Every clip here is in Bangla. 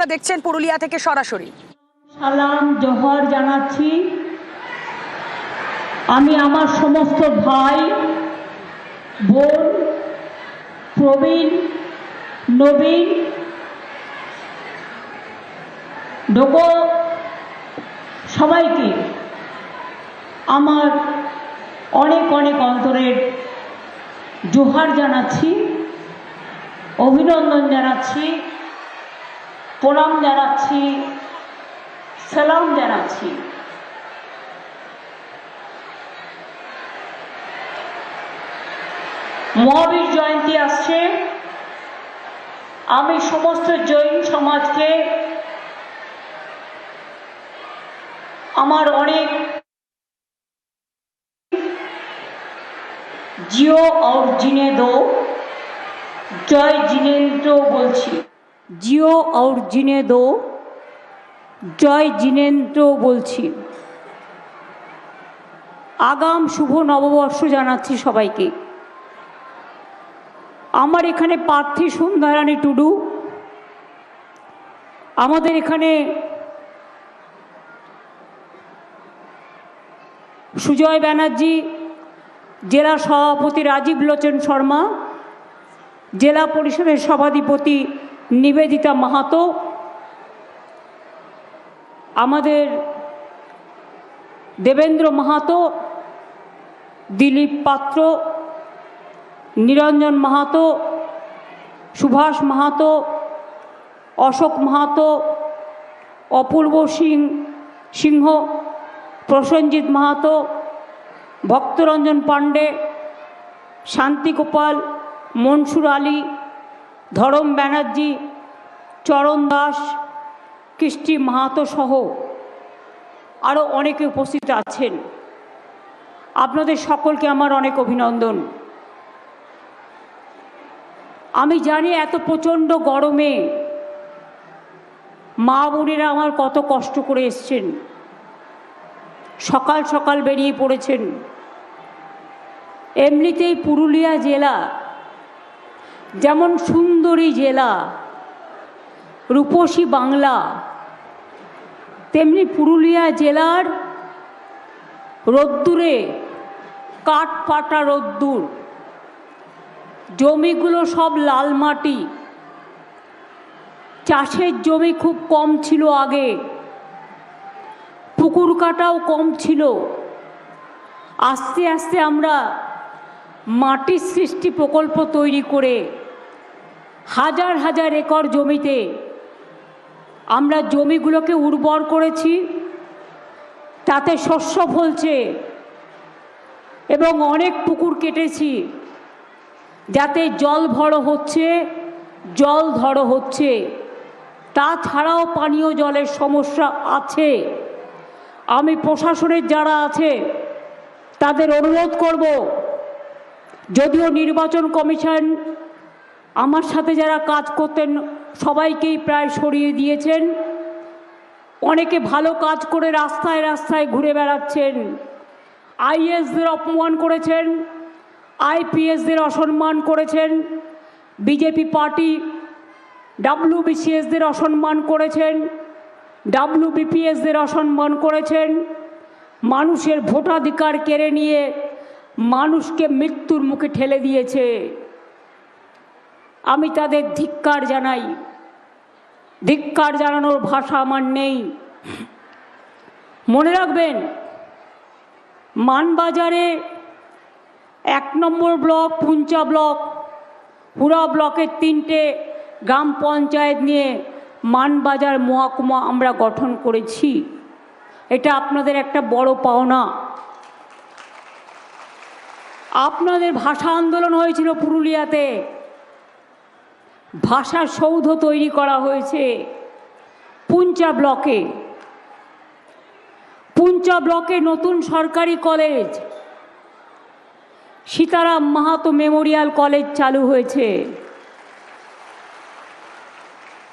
আপনারা দেখছেন পুরুলিয়া থেকে সরাসরি। সালাম জোহর জানাচ্ছি। আমি আমার সমস্ত ভাই বোন, প্রবীণ, নবীন, ডোকো সবাইকে আমার অনেক অনেক অন্তরের জোহার জানাচ্ছি, অভিনন্দন জানাচ্ছি, প্রণাম জানাচ্ছি, সালাম জানাচ্ছি। মহাবীর জয়ন্তী আসছে। আমি সমস্ত জৈন সমাজকে আমার অনেক জিও और जीने दो জয় জিনেন্দ্র বলছি। জিও और जीने दो জয় জিনেন্দ্র বলছি। আগাম শুভ নববর্ষ জানাচ্ছি সবাইকে। আমার এখানে প্রার্থী সন্ধ্যারানী টুডু, আমাদের এখানে সুজয় ব্যানার্জি, জেলা সভাপতি রাজীব লোচন শর্মা, জেলা পরিষদের সভাধিপতি নিবেদিতা মাহাতো, আমাদের দেবেন্দ্র মাহাতো, দিলীপ পাত্র, নিরঞ্জন মাহাতো, সুভাষ মাহাতো, অশোক মাহাতো, অপূর্ব সিংহ, প্রসেনজিৎ মাহাতো, ভক্তরঞ্জন পাণ্ডে, শান্তিগোপাল, মনসুর আলী, ধরম ব্যানার্জি, চরণ দাস, কৃষ্টি মাহাতো সহ আরও অনেকে উপস্থিত আছেন। আপনাদের সকলকে আমার অনেক অভিনন্দন। আমি জানি এত প্রচণ্ড গরমে মা বোনেরা আমার কত কষ্ট করে এসছেন, সকাল সকাল বেরিয়ে পড়েছেন। এমনিতেই পুরুলিয়া জেলা যেমন সুন্দরী জেলা, রূপসী বাংলা, তেমনি পুরুলিয়া জেলার রোদ্দুরে কাঠ ফাটা রোদ্দুর, জমিগুলো সব লাল মাটি, চাষের জমি খুব কম ছিল আগে, পুকুর কাটাও কম ছিল। আস্তে আস্তে আমরা মাটির সৃষ্টি প্রকল্প তৈরি করে হাজার হাজার একর জমিতে আমরা জমিগুলোকে উর্বর করেছি, তাতে শস্য ফলছে এবং অনেক পুকুর কেটেছি যাতে জল ভরো হচ্ছে, জল ধরো হচ্ছে। তাছাড়াও পানীয় জলের সমস্যা আছে। আমি প্রশাসনের যারা আছে তাদের অনুরোধ করব, যদিও নির্বাচন কমিশন আমার সাথে যারা কাজ করতেন সবাইকেই প্রায় সরিয়ে দিয়েছেন, অনেকে ভালো কাজ করে রাস্তায় রাস্তায় ঘুরে বেড়াচ্ছেন, আইএসদের অপমান করেছেন, আইপিএসদের অসম্মান করেছেন, বিজেপি পার্টি ডাব্লিউবিসিএসদের অসম্মান করেছেন, ডাব্লিউবিপিএসদের অসম্মান করেছেন, মানুষের ভোটাধিকার কেড়ে নিয়ে মানুষকে মৃত্যুর মুখে ঠেলে দিয়েছে। আমি তাদের ধিক্কার জানাই। ধিক্কার জানানোর ভাষা আমার নেই। মনে রাখবেন, মানবাজারে 1 নম্বর ব্লক, পুঞ্চা ব্লক, হুড়া ব্লকের 3টে গ্রাম পঞ্চায়েত নিয়ে মানবাজার মহকুমা আমরা গঠন করেছি। এটা আপনাদের একটা বড় পাওনা। আপনাদের ভাষা আন্দোলন হয়েছিল পুরুলিয়াতে, ভাষার সৌধ তৈরি করা হয়েছে পুঞ্চা ব্লকে। পুঞ্চা ব্লকে নতুন সরকারি college Sitaram Mahato Memorial college চালু হয়েছে।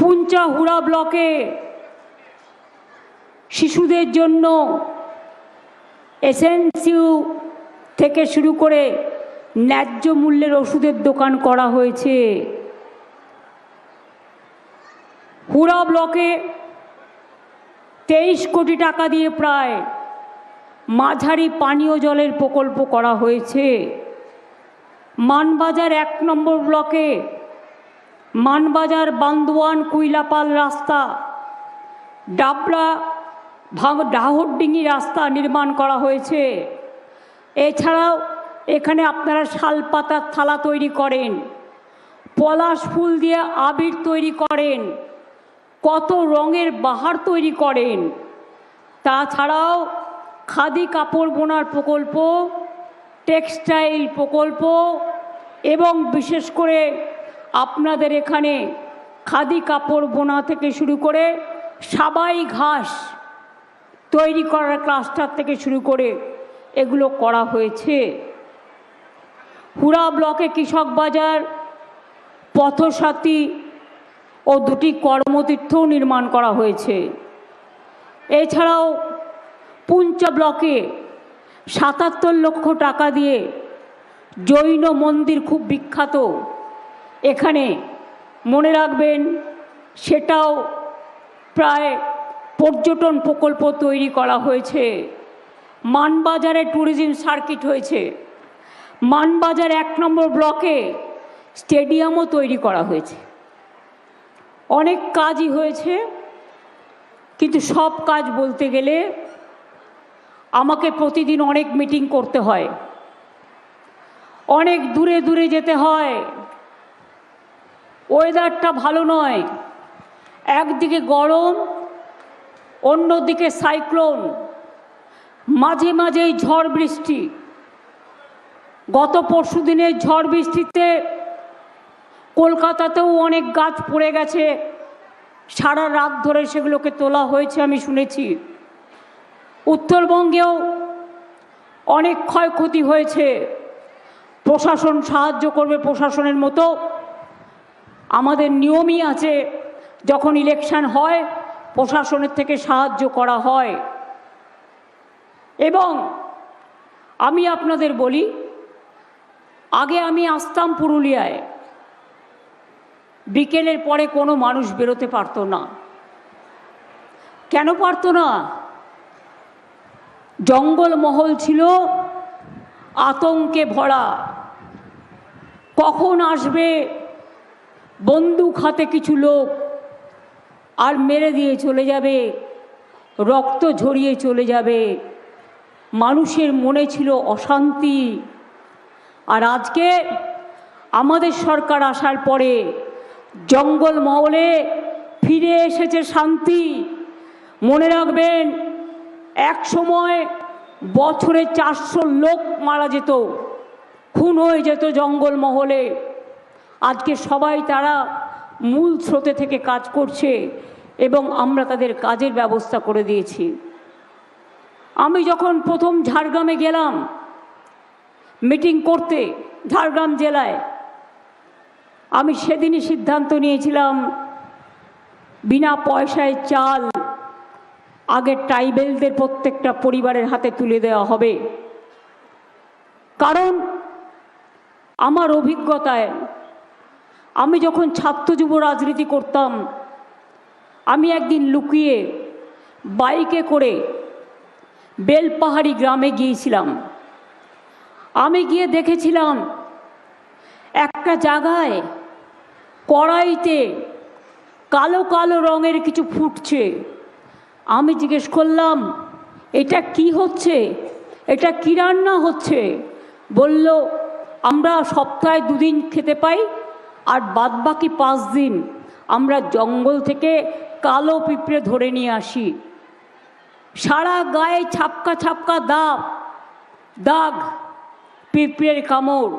পুঞ্চা হুড়া ব্লকে শিশুদের জন্য এসএনসিউ থেকে শুরু করে ন্যায্য মূল্যের ওষুধের দোকান করা হয়েছে। হুড়া ব্লকে 23 কোটি টাকা দিয়ে প্রায় মাঝারি পানীয় জলের প্রকল্প করা হয়েছে। মানবাজার 1 নম্বর ব্লকে মানবাজার বান্দোয়ান কুইলাপাল রাস্তা, ডাবলা ডাহরডিঙ্গি রাস্তা নির্মাণ করা হয়েছে। এছাড়াও এখানে আপনারা শালপাতার থালা তৈরি করেন, পলাশ ফুল দিয়ে আবির তৈরি করেন, কত রঙের বাহার তৈরি করেন। তাছাড়াও খাদি কাপড় বোনার প্রকল্প, টেক্সটাইল প্রকল্প এবং বিশেষ করে আপনাদের এখানে খাদি কাপড় বোনা থেকে শুরু করে সাবাই ঘাস তৈরি করার ক্লাস্টার থেকে শুরু করে এগুলো করা হয়েছে। হুড়া ব্লকে কৃষক বাজার, পথসাথী ও 2টি কর্মতীর্থও নির্মাণ করা হয়েছে। এছাড়াও পুঞ্চা ব্লকে 77 লক্ষ টাকা দিয়ে জৈন মন্দির খুব বিখ্যাত, এখানে মনে রাখবেন সেটাও প্রায় পর্যটন প্রকল্প তৈরি করা হয়েছে। মানবাজারে ট্যুরিজম সার্কিট হয়েছে। মানবাজার 1 নম্বর ব্লকে স্টেডিয়ামও তৈরি করা হয়েছে। অনেক কাজই হয়েছে, কিন্তু সব কাজ বলতে গেলে আমাকে প্রতিদিন অনেক মিটিং করতে হয়, অনেক দূরে দূরে যেতে হয়। ওয়েদারটা ভালো নয়, একদিকে গরম, অন্যদিকে সাইক্লোন, মাঝে মাঝেই ঝড় বৃষ্টি। গত পরশু দিনের ঝড় বৃষ্টিতে কলকাতাতেও অনেক গাছ পড়ে গেছে, সারা রাত ধরে সেগুলোকে তোলা হয়েছে আমি শুনেছি। উত্তরবঙ্গেও অনেক ক্ষয়ক্ষতি হয়েছে। প্রশাসন সাহায্য করবে, প্রশাসনের মতো আমাদের নিয়মই আছে, যখন ইলেকশন হয় প্রশাসনের থেকে সাহায্য করা হয়। এবং আমি আপনাদের বলি, আগে আমি আসতাম পুরুলিয়ায়, বিকেলের পরে কোনো মানুষ বেরোতে পারতো না। কেন পারতো না? জঙ্গলমহল ছিল আতঙ্কে ভরা। কখন আসবে বন্দুক হাতে কিছু লোক আর মেরে দিয়ে চলে যাবে, রক্ত ঝরিয়ে চলে যাবে। মানুষের মনে ছিল অশান্তি। আর আজকে আমাদের সরকার আসার পরে জঙ্গলমহলে ফিরে এসেছে শান্তি। মনে রাখবেন, এক সময় বছরে 400 লোক মারা যেত, খুন হয়ে যেত জঙ্গলমহলে। আজকে সবাই তারা মূল স্রোতে থেকে কাজ করছে এবং আমরা তাদের কাজের ব্যবস্থা করে দিয়েছি। আমি যখন প্রথম ঝাড়গ্রামে গেলাম মিটিং করতে, ঝাড়গ্রাম জেলায়, আমি সেদিনই সিদ্ধান্ত নিয়েছিলাম বিনা পয়সায় চাল আগে ট্রাইবেলদের প্রত্যেকটা পরিবারের হাতে তুলে দেওয়া হবে। কারণ আমার অভিজ্ঞতায়, আমি যখন ছাত্র যুব রাজনীতি করতাম, আমি একদিন লুকিয়ে বাইকে করে বেলপাহাড়ি গ্রামে গিয়েছিলাম। আমি গিয়ে দেখেছিলাম একটা জায়গায় কড়াইতে কালো কালো রঙের কিছু ফুটছে। আমি জিজ্ঞেস করলাম, এটা কি হচ্ছে, এটা কি রান্না হচ্ছে? বলল, আমরা সপ্তাহে 2 দিন খেতে পাই, আর বাদবাকি 5 দিন আমরা জঙ্গল থেকে কালো পিঁপড়ে ধরে নিয়ে আসি। সারা গায়ে ছাপকা ছাপকা দাগ, পিঁপড়ের কামড়।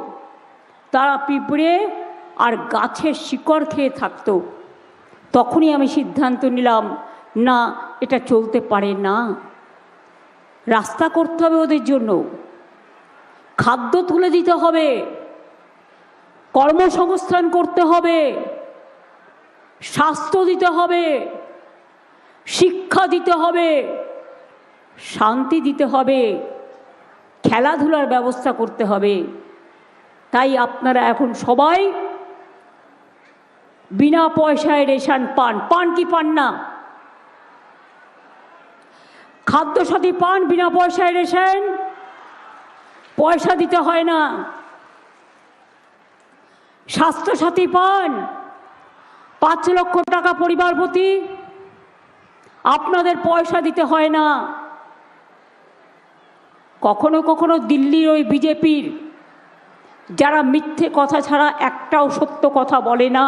তারা পিঁপড়ে আর গাছের শিকড় খেয়ে থাকতো। তখনই আমি সিদ্ধান্ত নিলাম, না, এটা চলতে পারে না। রাস্তা করতে হবে ওদের জন্য, খাদ্য তুলে দিতে হবে, কর্মসংস্থান করতে হবে, স্বাস্থ্য দিতে হবে, শিক্ষা দিতে হবে, শান্তি দিতে হবে, খেলাধুলার ব্যবস্থা করতে হবে। তাই আপনারা এখন সবাই বিনা পয়সায় রেশন পান, পান কি পান না? খাদ্যসাথী পান বিনা পয়সায় রেশন, পয়সা দিতে হয় না। স্বাস্থ্যসাথী পান 5 লক্ষ টাকা পরিবার প্রতি, আপনাদের পয়সা দিতে হয় না। কখনো কখনো দিল্লির ওই বিজেপির যারা মিথ্যে কথা ছাড়া একটাও সত্য কথা বলে না,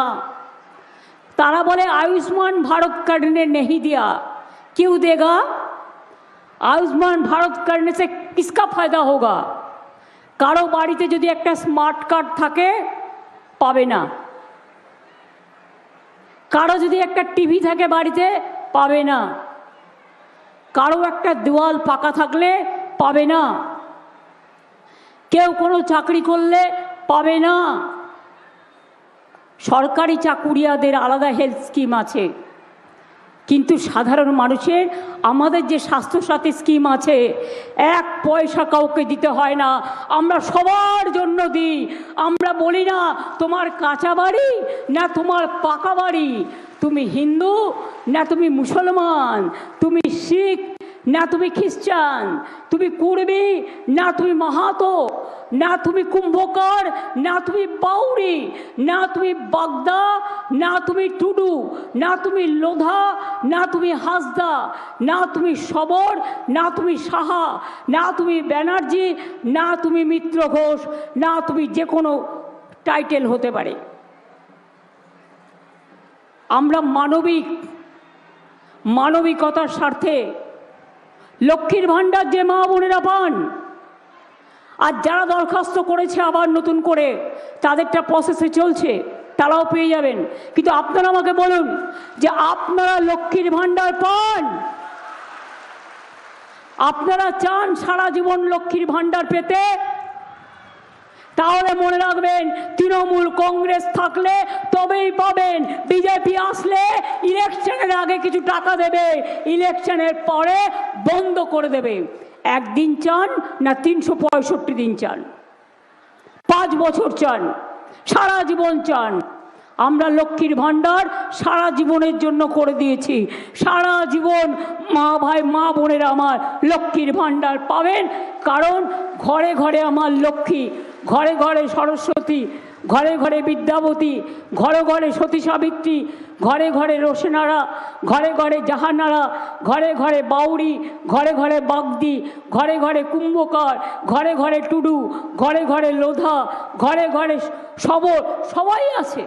তারা বলে आयुष्मान भारत कार्ड ने नहीं दिया, क्यों देगा? आयुष्मान भारत करने से किसका फायदा होगा? কারো বাড়িতে যদি একটা স্মার্ট কার্ড থাকে পাবে না, কারো যদি একটা টিভি থাকে বাড়িতে পাবে না, কারো একটা দেওয়াল পাকা থাকলে পাবে না, কেউ কোনো চাকরি করলে পাবে না। সরকারি চাকুরিয়াদের আলাদা হেলথ স্কিম আছে, কিন্তু সাধারণ মানুষের আমাদের যে স্বাস্থ্যসাথী স্কিম আছে, 1 পয়সা কাউকে দিতে হয় না। আমরা সবার জন্য দিই। আমরা বলি না তোমার কাঁচা বাড়ি না তোমার পাকা বাড়ি, তুমি হিন্দু না তুমি মুসলমান, তুমি শিখ না তুমি খ্রিস্টান, তুমি কুর্মি না তুমি মাহাতো, না তুমি কুম্ভকার না তুমি বাউরি, না তুমি বাগদা না তুমি টুডু, না তুমি লোধা না তুমি হাসদা, না তুমি সবর না তুমি সাহা, না তুমি ব্যানার্জি না তুমি মিত্র ঘোষ, না তুমি যে কোনো টাইটেল হতে পারে। আমরা মানবিকতার স্বার্থে লক্ষ্মীর ভাণ্ডার যে মা বোনেরা পান, আর যারা দরখাস্ত করেছে আবার নতুন করে তাদেরটা প্রসেসে চলছে, তারাও পেয়ে যাবেন। কিন্তু আপনারা আমাকে বলুন যে আপনারা লক্ষ্মীর ভাণ্ডার পান? আপনারা চান সারা জীবন লক্ষ্মীর ভাণ্ডার পেতে? তাহলে মনে রাখবেন, তৃণমূল কংগ্রেস থাকলে তবেই পাবেন, বিজেপি আসলে ইলেকশনের আগে কিছু টাকা দেবে, ইলেকশনের পরে বন্ধ করে দেবে। 1 দিন চান না 365 দিন চান, 5 বছর চান, সারা জীবন চান? আমরা লক্ষ্মীর ভাণ্ডার সারা জীবনের জন্য করে দিয়েছি। সারা জীবন মা ভাই মা বোনেরা আমার লক্ষ্মীর ভাণ্ডার পাবেন, কারণ ঘরে ঘরে আমার লক্ষ্মী, ঘরে ঘরে সরস্বতী, ঘরে ঘরে বিদ্যাবতী, ঘরে ঘরে সতী সাবিত্রী, ঘরে ঘরে রোশনারা, ঘরে ঘরে জাহানারা, ঘরে ঘরে বাউরি, ঘরে ঘরে বাগদি, ঘরে ঘরে কুম্ভকার, ঘরে ঘরে টুডু, ঘরে ঘরে লোধা, ঘরে ঘরে সবর, সবাই আছে।